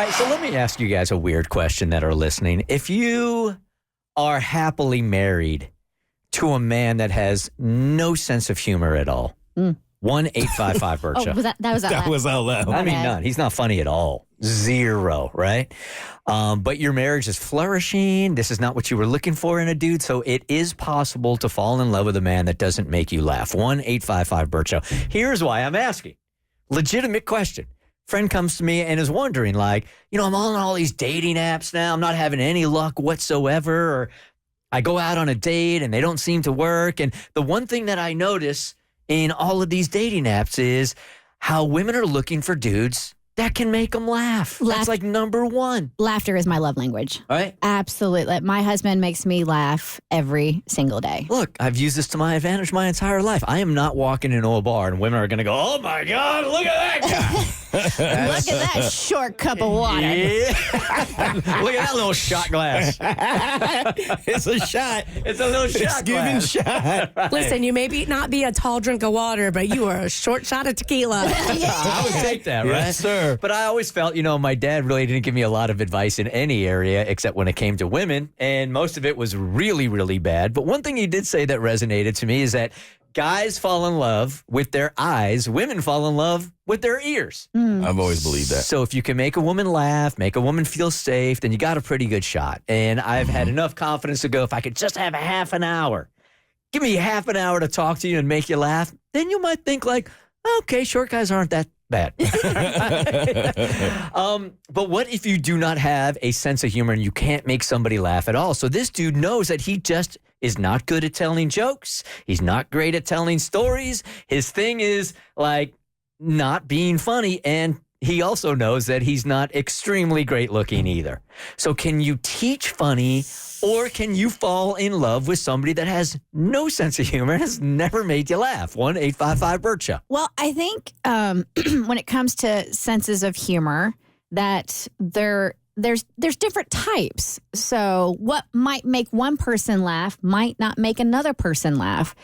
right, so let me ask you guys a weird question that are listening. If you are happily married to a man that has no sense of humor at all, 1-855-BERT Oh, show. that was out loud. I mean, none. He's not funny at all. Zero, right? But your marriage is flourishing. This is not what you were looking for in a dude. So it is possible to fall in love with a man that doesn't make you laugh. 1-855-BERT show. Here's why I'm asking. Legitimate question. Friend comes to me and is wondering, like, I'm on all these dating apps now. I'm not having any luck whatsoever. Or I go out on a date and they don't seem to work. And the one thing that I notice in all of these dating apps is how women are looking for dudes that can make them laugh. That's like number one. Laughter is my love language. All right. Absolutely. My husband makes me laugh every single day. Look, I've used this to my advantage my entire life. I am not walking into a bar and women are going to go, oh my God, look at that guy. Look at that short cup of water. Yeah. Look at that little shot glass. It's a shot. It's a little shot glass. shot. Right. Listen, you may not be a tall drink of water, but you are a short shot of tequila. I would take that, right? Yes, sir. But I always felt, my dad really didn't give me a lot of advice in any area except when it came to women, and most of it was really, really bad. But one thing he did say that resonated to me is that guys fall in love with their eyes, women fall in love with their ears. I've always believed that. So if you can make a woman laugh, make a woman feel safe, then you got a pretty good shot. And I've had enough confidence to go, if I could just have a half an hour, give me half an hour to talk to you and make you laugh, then you might think like, okay, short guys aren't that bad. But what if you do not have a sense of humor and you can't make somebody laugh at all? So this dude knows that he just is not good at telling jokes. He's not great at telling stories. His thing is like not being funny. And he also knows that he's not extremely great looking either. So can you teach funny, or can you fall in love with somebody that has no sense of humor and has never made you laugh? 1-855-BERT show. Well, I think when it comes to senses of humor, that there's different types. So what might make one person laugh might not make another person laugh.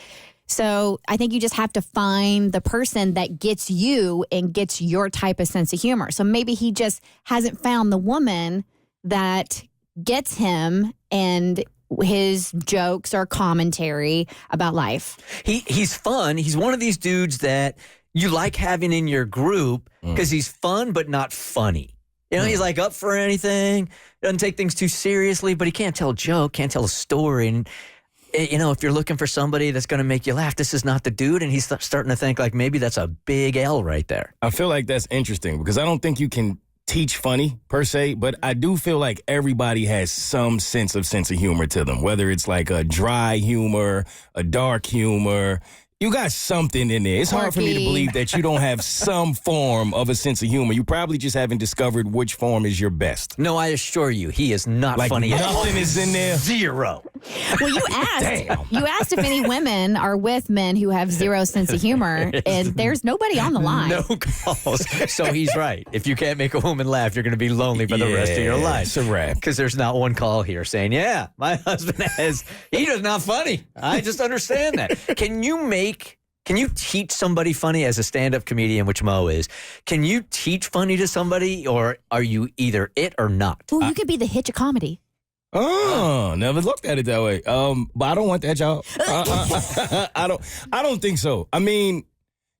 So I think you just have to find the person that gets you and gets your type of sense of humor. So maybe he just hasn't found the woman that gets him and his jokes or commentary about life. He's fun. He's one of these dudes that you like having in your group because he's fun but not funny. He's like up for anything, doesn't take things too seriously, but he can't tell a joke, can't tell a story. And if you're looking for somebody that's going to make you laugh, this is not the dude. And he's starting to think like maybe that's a big L right there. I feel like that's interesting because I don't think you can teach funny per se, but I do feel like everybody has some sense of humor to them, whether it's like a dry humor, a dark humor. You got something in there. It's hard for me to believe that you don't have some form of a sense of humor. You probably just haven't discovered which form is your best. No, I assure you, he is not Like funny at all. nothing is in there. Zero. Well, you asked if any women are with men who have zero sense of humor, and there's nobody on the line. No calls. So he's right. If you can't make a woman laugh, you're going to be lonely for the rest of your life. It's a wrap. Because there's not one call here saying, yeah, my husband he's just not funny. I just understand that. Can you teach somebody funny as a stand-up comedian, which Mo is? Can you teach funny to somebody, or are you either it or not? Ooh, you could be the hitch of comedy. Oh, never looked at it that way. But I don't want that job. I don't think so. I mean,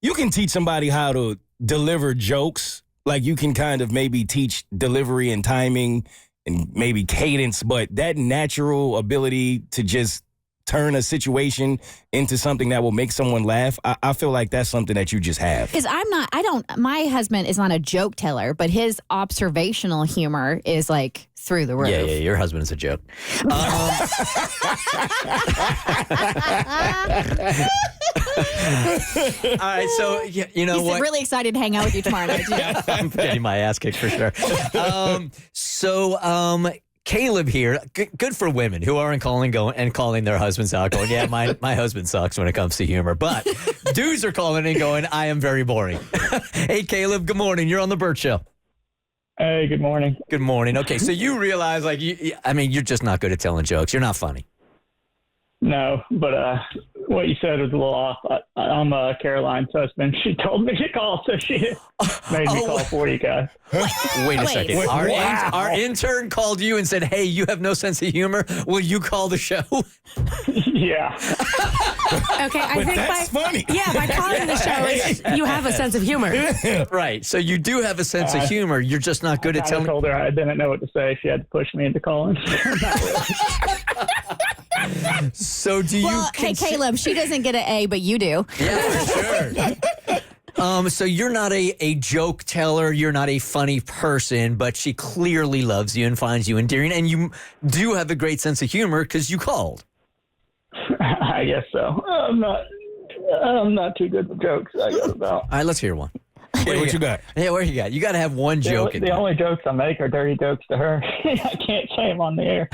you can teach somebody how to deliver jokes. Like you can kind of maybe teach delivery and timing and maybe cadence, but that natural ability to just turn a situation into something that will make someone laugh, I feel like that's something that you just have. Because my husband is not a joke teller, but his observational humor is like through the roof. Yeah, your husband is a joke. All right, so you know He's what? really excited to hang out with you tomorrow night. Yeah, I'm getting my ass kicked for sure. Caleb here, good for women who aren't calling their husbands out going, yeah, my husband sucks when it comes to humor. But dudes are calling in going, I am very boring. Hey, Caleb, good morning. You're on the Bert Show. Hey, good morning. Good morning. Okay, so you realize, you're just not good at telling jokes. You're not funny. No, but what you said was a little off. I'm Caroline's husband. She told me to call, so she made me call for you guys. Wait a second. Wait, Our, wow. our intern called you and said, hey, you have no sense of humor. Will you call the show? Yeah. Okay, I But think that's funny. Yeah, by calling the show, you have a sense of humor. Right. So you do have a sense of humor. You're just not good at I telling. told her I didn't know what to say. She had to push me into calling. So do you? Well, hey, Caleb, she doesn't get an A, but you do. Yeah, for sure. So you're not a joke teller. You're not a funny person, but she clearly loves you and finds you endearing, and you do have a great sense of humor because you called. I guess so. I'm not too good with jokes. I guess about. All right, let's hear one. Hey, what you got? Yeah, what you got? You got to have one joke. The only jokes I make are dirty jokes to her. I can't say them on the air.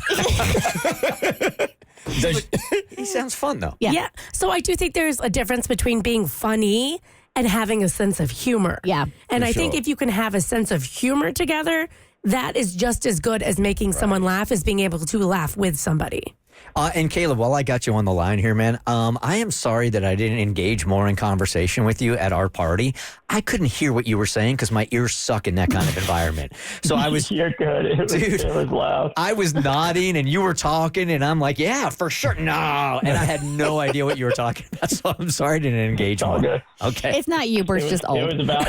He sounds fun though. Yeah. So I do think there's a difference between being funny and having a sense of humor. Yeah. And I think sure. if you can have a sense of humor together, that is just as good as making someone laugh as being able to laugh with somebody. And Caleb, while I got you on the line here, man, I am sorry that I didn't engage more in conversation with you at our party. I couldn't hear what you were saying because my ears suck in that kind of environment. So I was, You're good. It was loud. I was nodding and you were talking, and I'm like, yeah, for sure, no, and I had no idea what you were talking about. So I'm sorry I didn't engage all more. good. Okay. It's not you, Bert's just It old. was about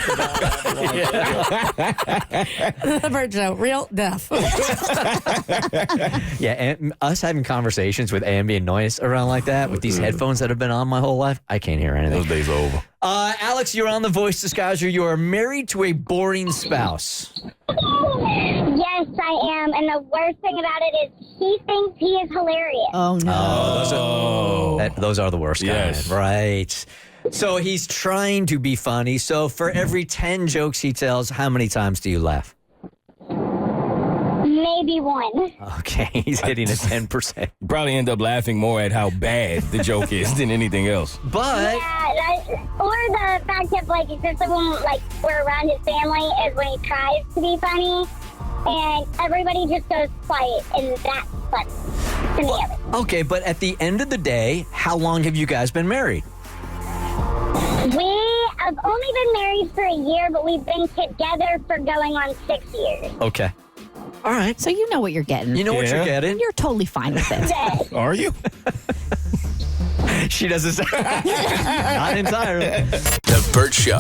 The Bert Show, real deaf. Yeah, and us having conversations with ambient noise around like that with these headphones that have been on my whole life, I can't hear anything. Those days are over. Alex, you're on The Voice Disguiser. You are married to a boring spouse. Yes, I am. And the worst thing about it is he thinks he is hilarious. Oh, no. Those are the worst Yes. kind, right? So he's trying to be funny. So for every 10 jokes he tells, how many times do you laugh? Maybe one. Okay, he's hitting a 10%. You probably end up laughing more at how bad the joke is than anything else. But Or the fact that, like, it's just when, like, we're around his family is when he tries to be funny and everybody just goes quiet, and that's funny to me. okay, but at the end of the day, how long have you guys been married? We have only been married for a year, but we've been together for going on 6 years. Okay. All right. So you know what you're getting. You know what you're Yeah. getting? You're totally fine with it. Are you? She doesn't say. Not entirely. The Bert Show.